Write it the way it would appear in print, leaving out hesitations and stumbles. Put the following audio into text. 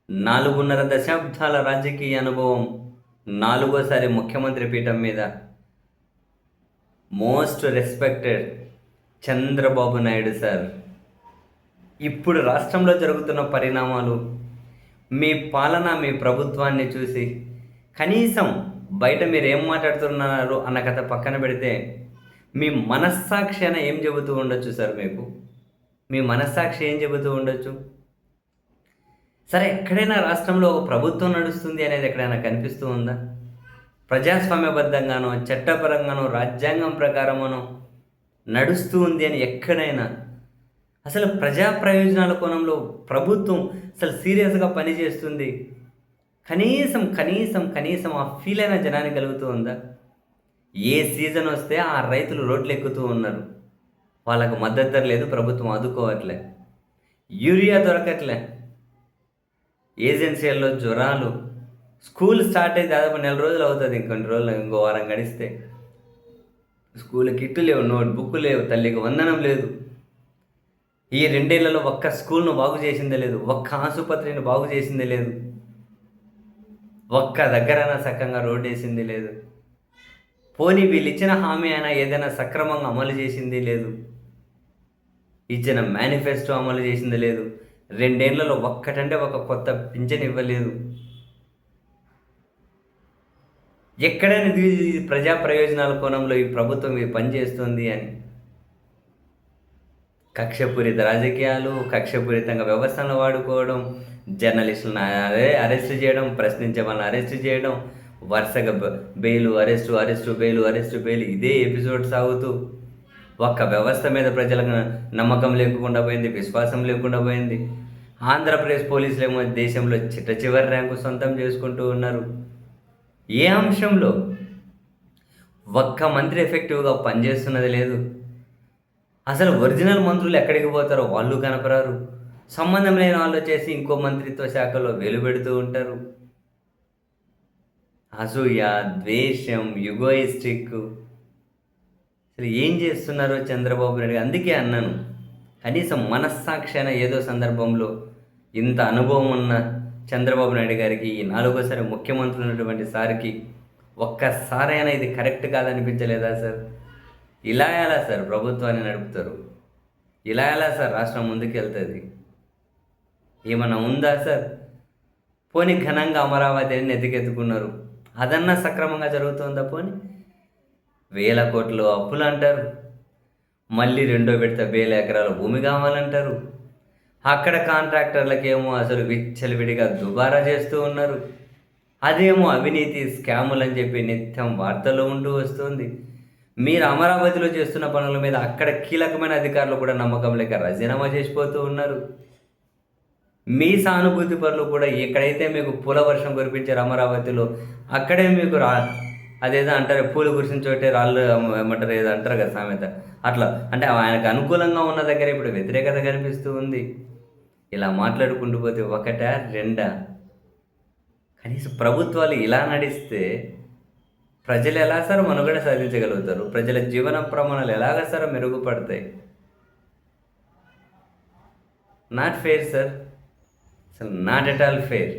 4.5 దశాబ్దాల రాజకీయ అనుభవం, నాలుగోసారి ముఖ్యమంత్రి పీఠం మీద most respected Chandrababu Naidu sir. ఇప్పుడు రాష్ట్రంలో జరుగుతున్న పరిణామాలు, మీ పాలన, మీ ప్రభుత్వాన్ని చూసి కనీసం బయట మీరేం మాట్లాడుతున్నారు అన్న కథ పక్కన పెడితే, మీ మనస్సాక్షి అయినా ఏం చెబుతూ ఉండొచ్చు సార్ మీకు? మీ మనస్సాక్షి ఏం చెబుతూ ఉండొచ్చు? సరే, ఎక్కడైనా రాష్ట్రంలో ఒక ప్రభుత్వం నడుస్తుంది అనేది ఎక్కడైనా కనిపిస్తూ ఉందా? ప్రజాస్వామ్యబద్ధంగానో, చట్టపరంగానో, రాజ్యాంగం ప్రకారమనో నడుస్తూ ఉంది అని ఎక్కడైనా? అసలు ప్రజా ప్రయోజనాల కోణంలో ప్రభుత్వం అసలు సీరియస్గా పనిచేస్తుంది, కనీసం కనీసం కనీసం ఆ ఫీల్ అయిన జనానికి కలుగుతూ ఉందా? ఏ సీజన్ వస్తే ఆ రైతులు రోడ్లు ఎక్కుతూ ఉన్నారు, వాళ్ళకు మద్దతు ధర లేదు, ప్రభుత్వం ఆదుకోవట్లే, యూరియా దొరకట్లే, ఏజెన్సీల్లో జ్వరాలు, స్కూల్ స్టార్ట్ అయ్యి దాదాపు నెల రోజులు అవుతుంది, ఇంకొన్ని రోజులు, ఇంకో వారం గడిస్తే. స్కూల్ కిట్లు లేవు, నోట్ బుక్ లేవు, తల్లికి వందనం లేదు. ఈ 2 ఏళ్లలో ఒక్క స్కూల్ను బాగు చేసిందే లేదు, ఒక్క ఆసుపత్రిని బాగు చేసిందే లేదు, ఒక్క దగ్గరైనా సక్రంగా రోడ్డు వేసింది లేదు. పోనీ వీళ్ళు ఇచ్చిన హామీ అయినా ఏదైనా సక్రమంగా అమలు చేసింది లేదు, ఇచ్చిన మేనిఫెస్టో అమలు చేసింది లేదు. 2 ఏళ్లలో ఒక్కటంటే ఒక కొత్త పింఛన్ ఇవ్వలేదు. ఎక్కడైనా ఇది ప్రజా ప్రయోజనాల కోణంలో ఈ ప్రభుత్వం ఇది పనిచేస్తుంది అని. కక్షపూరిత రాజకీయాలు, కక్షపూరితంగా వ్యవస్థను వాడుకోవడం, జర్నలిస్టులను అరెస్ట్ చేయడం, ప్రశ్నించే వాళ్ళని అరెస్ట్ చేయడం, వరుసగా bail arrest, arrest bail, arrest bail, ఇదే ఎపిసోడ్ సాగుతూ ఒక్క వ్యవస్థ మీద ప్రజలకు నమ్మకం లేకుండా పోయింది, విశ్వాసం లేకుండా పోయింది. ఆంధ్రప్రదేశ్ పోలీసులు ఏమో దేశంలో చిట్ట చివరి ర్యాంకు సొంతం చేసుకుంటూ ఉన్నారు. ఏ అంశంలో ఒక్క మంత్రి ఎఫెక్టివ్గా పనిచేస్తున్నది లేదు. అసలు ఒరిజినల్ మంత్రులు ఎక్కడికి పోతారో వాళ్ళు కనపరారు. సంబంధం లేని వాళ్ళు వచ్చేసి ఇంకో మంత్రిత్వ శాఖలో వెలువెడుతూ ఉంటారు. అసూయ, ద్వేషం, యుగోయిస్టిక్, అసలు ఏం చేస్తున్నారో చంద్రబాబు నాయుడు. అందుకే అన్నాను, కనీసం మనస్సాక్షి అయినా ఏదో సందర్భంలో ఇంత అనుభవం ఉన్న చంద్రబాబు నాయుడు గారికి, ఈ 4వసారి ముఖ్యమంత్రి ఉన్నటువంటి సార్కి ఒక్కసారైనా ఇది కరెక్ట్ కాదనిపించలేదా సార్? ఇలా ఎలా సార్ ప్రభుత్వాన్ని నడుపుతారు? ఇలా ఎలా సార్ రాష్ట్రం ముందుకు వెళ్తుంది? ఏమన్నా ఉందా సార్? పోనీ ఘనంగా అమరావతి అని ఎత్తుకెత్తుకున్నారు, అదన్నా సక్రమంగా జరుగుతుందా? పోనీ 1000 కోట్లు అప్పులు అంటారు, మళ్ళీ 2వ విడత 1000 ఎకరాల భూమి కావాలంటారు. అక్కడ కాంట్రాక్టర్లకేమో అసలు విచ్చలవిడిగా దుబారా చేస్తూ ఉన్నారు. అదేమో అవినీతి స్కాములు అని చెప్పి నిత్యం వార్తల్లో ఉంటూ వస్తుంది. మీరు అమరావతిలో చేస్తున్న పనుల మీద అక్కడ కీలకమైన అధికారులు కూడా నమ్మకం లేక రాజీనామా చేసిపోతూ ఉన్నారు. మీ సానుభూతి పనులు కూడా ఎక్కడైతే మీకు పూల వర్షం కురిపించారు అమరావతిలో, అక్కడే మీకు అదేదో అంటారు, పూలు కురిసిన చోటే రాళ్ళు ఏమంటారు, ఏదో అంటారు కదా సామెత, అట్లా. అంటే ఆయనకు అనుకూలంగా ఉన్న దగ్గర ఇప్పుడు వ్యతిరేకత కనిపిస్తూ ఉంది. ఇలా మాట్లాడుకుంటూ పోతే ఒకటా రెండా? కనీసం ప్రభుత్వాలు ఇలా నడిస్తే ప్రజలు ఎలా సార్ మనుగడ సాధించగలుగుతారు? ప్రజల జీవన ప్రమాణాలు ఎలాగ సార్ మెరుగుపడతాయి? నాట్ ఫెయిర్ సార్, అసలు నాట్ ఎట్ ఆల్ ఫెయిర్.